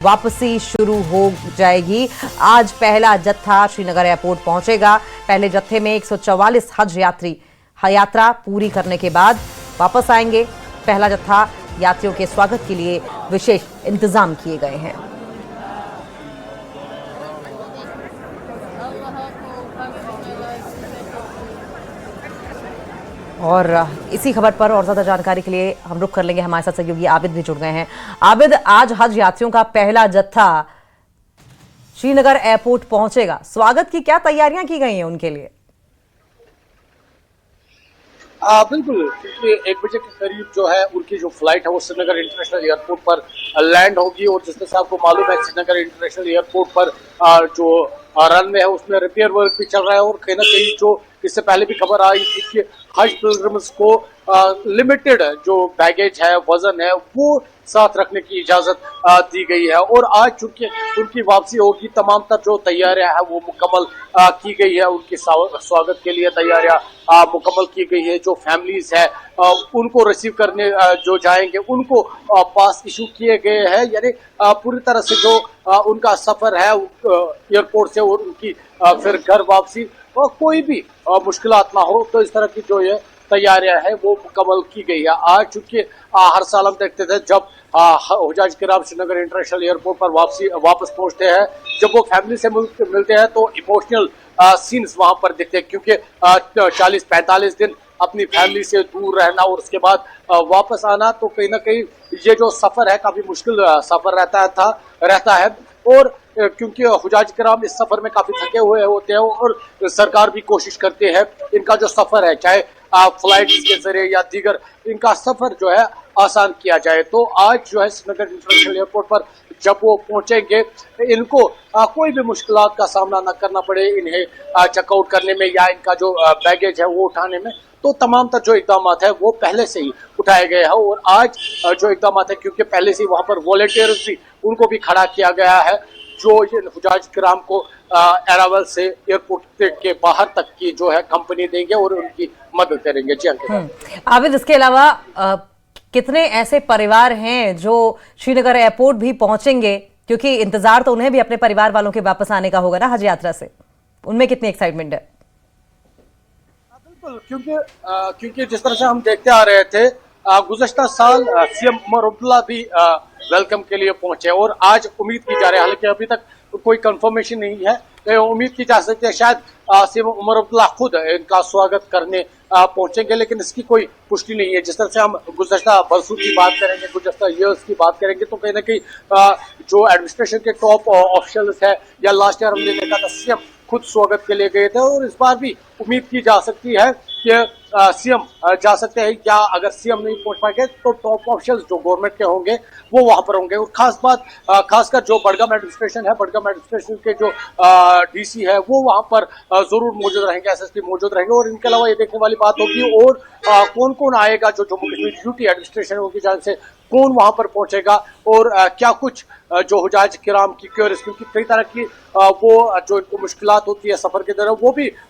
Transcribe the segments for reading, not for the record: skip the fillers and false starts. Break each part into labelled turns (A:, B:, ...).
A: वापसी शुरू हो जाएगी। आज पहला जत्था श्रीनगर एयरपोर्ट पहुंचेगा। पहले जत्थे में 144 हज यात्री यात्रा पूरी करने के बाद वापस आएंगे। पहला जत्था यात्रियों के स्वागत के लिए विशेष इंतजाम किए गए हैं। और इसी खबर पर और ज्यादा जानकारी के लिए हम रुख कर लेंगे, हमारे साथ सहयोगी आबिद भी जुड़ गए हैं। आबिद, आज हज यात्रियों का पहला जत्था श्रीनगर एयरपोर्ट पहुंचेगा, स्वागत की क्या तैयारियां की गई हैं उनके लिए?
B: बिल्कुल, क्योंकि 1 बजे के करीब जो है उनकी जो फ्लाइट है वो श्रीनगर इंटरनेशनल एयरपोर्ट पर लैंड होगी। और जिस तरह से आपको मालूम है, श्रीनगर इंटरनेशनल एयरपोर्ट पर जो रनवे है उसमें रिपेयर वर्क भी चल रहा है। और कहीं ना कहीं जो इससे पहले भी खबर आई थी कि हज पिलग्रिम्स को लिमिटेड जो बैगेज है, वजन है, वो साथ रखने की इजाजत दी गई है। और आज चूंकि उनकी वापसी होगी, तमाम तर जो तैयारियां हैं वो मुकम्मल की गई है। उनके स्वागत के लिए तैयारियां मुकम्मल की गई है। जो फैमिलीज है उनको रिसीव करने जो जाएंगे उनको पास इशू किए गए हैं। यानी पूरी तरह से जो उनका सफर है एयरपोर्ट से और उनकी फिर घर वापसी और कोई भी मुश्किलात ना हो, तो इस तरह की जो ये तैयारियां हैं वो मुकम्मल की गई है। आज चूंकि हर साल हम देखते थे जब हुजाज किराम श्रीनगर इंटरनेशनल एयरपोर्ट पर वापस पहुंचते हैं, जब वो फैमिली से मिलते हैं तो इमोशनल सीन्स वहां पर दिखते हैं। क्योंकि 40-45 दिन अपनी फैमिली से दूर रहना और उसके बाद वापस आना, तो कहीं ना कहीं ये जो सफर है काफी मुश्किल सफर रहता है। और क्योंकि हुजाज किराम इस सफर में काफी थके हुए होते हैं और सरकार भी कोशिश करती है इनका जो सफर है, चाहे फ्लाइट के जरिए या दीगर, इनका सफर जो है आसान किया जाए। तो आज जो है श्रीनगर इंटरनेशनल एयरपोर्ट पर जब वो पहुंचेंगे, इनको कोई भी मुश्किलात का सामना न करना पड़े इन्हें चेकआउट करने में या इनका जो बैगेज है वो उठाने में। तो तमाम तर जो इकदाम है वो पहले से ही उठाए गए हैं। और आज जो इकदाम है, क्योंकि पहले से ही वहां पर वॉलंटियर्स भी उनको भी खड़ा किया गया है जो हुजाज किराम को अरावल से एयरपोर्ट के बाहर तक की जो है कंपनी देंगे और उनकी मदद करेंगे। जी
A: आबिद, इसके अलावा कितने ऐसे परिवार हैं जो श्रीनगर एयरपोर्ट भी पहुंचेंगे? क्योंकि इंतजार तो उन्हें भी अपने परिवार वालों के वापस आने का होगा ना हज यात्रा से, उनमें कितनी एक्साइटमेंट है?
B: बिल्कुल, क्योंकि जिस तरह से हम देखते आ रहे थे गुज़श्ता साल सीएम उमर अब्दुल्ला भी वेलकम के लिए पहुंचे और आज उम्मीद की जा रही है, हालांकि अभी तक कोई कंफर्मेशन नहीं है, तो उम्मीद की जा सकती है शायद सीएम उमर अब्दुल्ला खुद इनका स्वागत करने पहुंचेंगे, लेकिन इसकी कोई पुष्टि नहीं है। जिस तरह से हम गुज़श्ता बरसों की बात करेंगे, गुज़श्ता ईयर्स की बात करेंगे, तो कहीं ना कहीं जो एडमिनिस्ट्रेशन के टॉप ऑफिशियल्स है या लास्ट ईयर हमने देखा था सीएम खुद स्वागत के लिए गए थे। और इस बार भी उम्मीद की जा सकती है कि सीएम जा सकते हैं, या अगर सीएम नहीं पहुंच पाएंगे तो टॉप ऑफिशियल्स जो गवर्नमेंट के होंगे वो वहां पर होंगे। और खासकर जो बडगाम एडमिनिस्ट्रेशन है, बडगाम एडमिनिस्ट्रेशन के जो डीसी है वो वहां पर जरूर मौजूद रहेंगे, एसएसपी मौजूद रहेंगे। और इनके अलावा ये देखने वाली बात होगी और कौन कौन आएगा, जो जम्मू कश्मीर यूटी एडमिनिस्ट्रेशन होगी जान से कौन वहां पर पहुंचेगा और क्या कुछ जो हुजाज किराम की क्योरियस, क्योंकि कई तरह की वो जो इनको मुश्किलात होती है सफर के दौरान,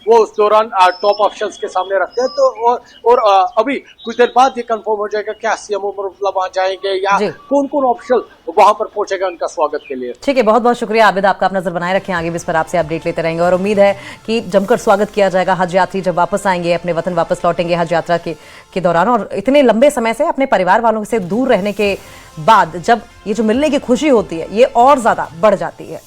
B: वो उस दौरान टॉप ऑफिशियल्स के सामने रखते हैं। तो और अभी कुछ देर बाद ये कंफर्म हो जाएगा क्या सीएम उमर अब्दुल्ला वहां जाएंगे या कौन कौन ऑफिशियल वहां पर पहुंचेगा उनका स्वागत के लिए।
A: ठीक है, बहुत बहुत शुक्रिया आबिद, आपका आप नजर बनाए रखें, आगे भी इस पर आपसे अपडेट लेते रहेंगे और उम्मीद है कि जमकर स्वागत किया जाएगा हज यात्री जब वापस आएंगे, अपने वतन वापस लौटेंगे हज यात्रा के दौरान। और इतने लंबे समय से अपने परिवार वालों से दूर रहने के बाद जब ये जो मिलने की खुशी होती है ये और ज्यादा बढ़ जाती है।